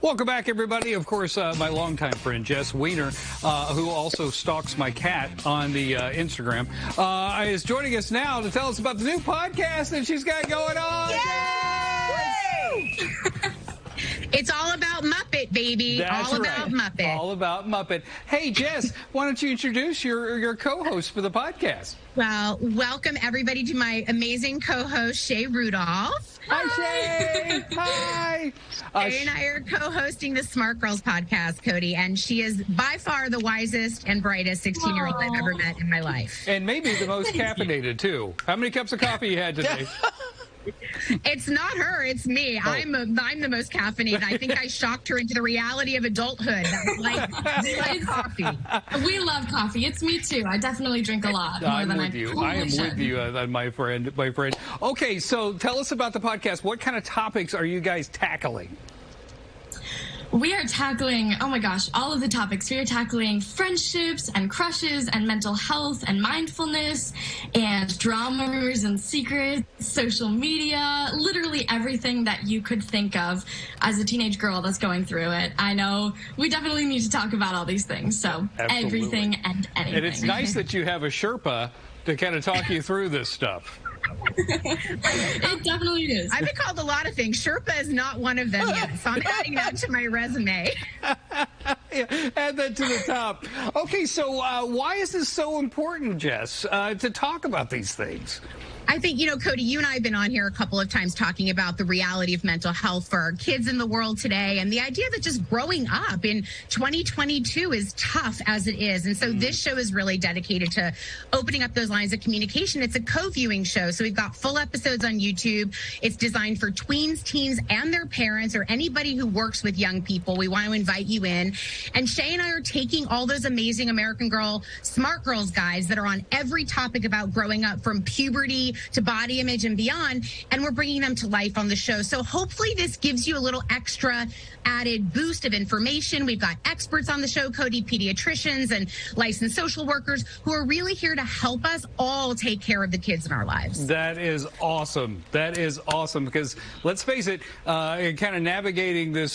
Welcome back, everybody. Of course, my longtime friend, Jess Weiner, who also stalks my cat on the Instagram, is joining us now to tell us about the new podcast that she's got going on. Yay! It's all about Muppet, baby. That's all about Muppet. All about Muppet. Hey, Jess, why don't you introduce your co-host for the podcast? Well, welcome everybody to my amazing co-host, Shay Rudolph. Hi, Shay. Hi. Shay and I are co-hosting the Smart Girls podcast, Cody, and she is by far the wisest and brightest 16-year-old I've ever met in my life. And maybe the most caffeinated, too. How many cups of coffee you had today? It's not her, it's me. Oh. I'm the most caffeinated. I think I shocked her into the reality of adulthood. We like coffee. We love coffee. It's me too. I definitely drink a lot. I am with you, my friend. Okay, so tell us about the podcast. What kind of topics are you guys tackling? We are tackling, oh my gosh, all of the topics. We are tackling friendships and crushes and mental health and mindfulness and drama, rumors and secrets, social media, literally everything that you could think of as a teenage girl that's going through it. I know we definitely need to talk about all these things. So Absolutely. Everything and anything. And it's nice that you have a Sherpa to kind of talk you through this stuff. It definitely is. I've been called a lot of things. Sherpa is not one of them yet, so I'm adding that to my resume. Yeah, add that to the top. Okay, so why is this so important, Jess, to talk about these things? I think, Cody, you and I have been on here a couple of times talking about the reality of mental health for our kids in the world today, and the idea that just growing up in 2022 is tough as it is. And so this show is really dedicated to opening up those lines of communication. It's a co-viewing show, so we've got full episodes on YouTube. It's designed for tweens, teens, and their parents, or anybody who works with young people. We want to invite you in. And Shay and I are taking all those amazing American Girl, Smart Girls guys that are on every topic about growing up, from puberty to body image and beyond, and we're bringing them to life on the show. So hopefully this gives you a little extra added boost of information. We've got experts on the show, Cody, pediatricians and licensed social workers who are really here to help us all take care of the kids in our lives. That is awesome. That is awesome, because let's face it, kind of navigating this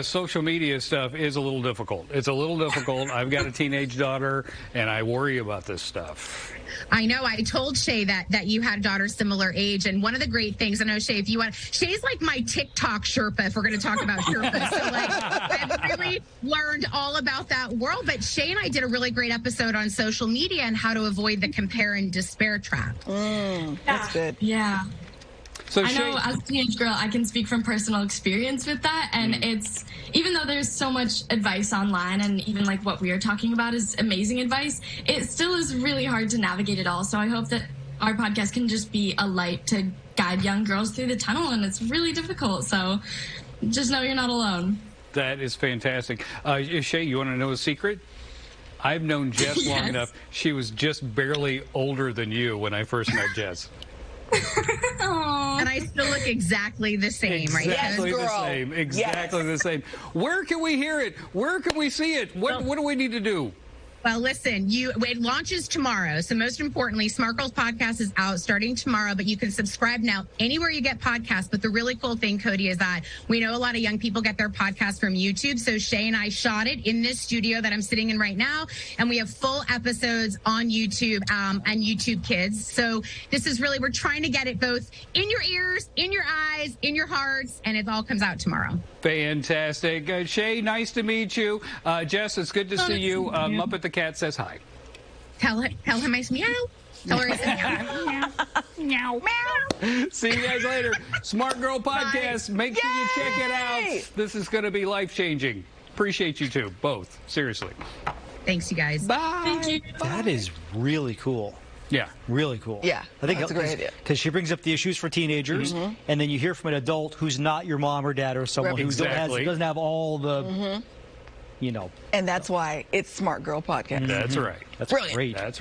social media stuff is a little difficult. It's a little difficult. I've got a teenage daughter, and I worry about this stuff. I know. I told Shay that you had a daughter similar age, and one of the great things, I know, Shay, if you want, Shay's like my TikTok Sherpa, if we're going to talk about Sherpa. So, I've really learned all about that world. But Shay and I did a really great episode on social media and how to avoid the compare and despair trap. That's good. Yeah. So I know as a teenage girl, I can speak from personal experience with that. And it's, even though there's so much advice online, and even like what we are talking about is amazing advice, it still is really hard to navigate it all. So I hope that our podcast can just be a light to guide young girls through the tunnel. And it's really difficult. So just know you're not alone. That is fantastic. Shay, you want to know a secret? I've known Jess long enough. She was just barely older than you when I first met Jess. And I still look exactly the same, right? Exactly the same. Exactly the same. Where can we hear it? Where can we see it? What do we need to do? Well, listen, it launches tomorrow. So most importantly, Smart Girls Podcast is out starting tomorrow, but you can subscribe now anywhere you get podcasts. But the really cool thing, Cody, is that we know a lot of young people get their podcasts from YouTube. So Shay and I shot it in this studio that I'm sitting in right now. And we have full episodes on YouTube and YouTube Kids. So this is really, we're trying to get it both in your ears, in your eyes, in your hearts, and it all comes out tomorrow. Fantastic. Shay, nice to meet you. Jess, it's good to see you. Muppet the cat says hi. Tell him I said meow. Tell her I said meow. Meow. Meow. See you guys later. Smart Girl Podcast. Bye. Make sure you check it out. This is going to be life-changing. Appreciate you two, both. Seriously. Thanks, you guys. Bye. Thank you. That is really cool. Yeah. Really cool. Yeah, I think that's a great idea. Because she brings up the issues for teenagers, and then you hear from an adult who's not your mom or dad or someone who doesn't have all the, And that's why it's Smart Girl Podcast. That's right. That's Brilliant. great. That's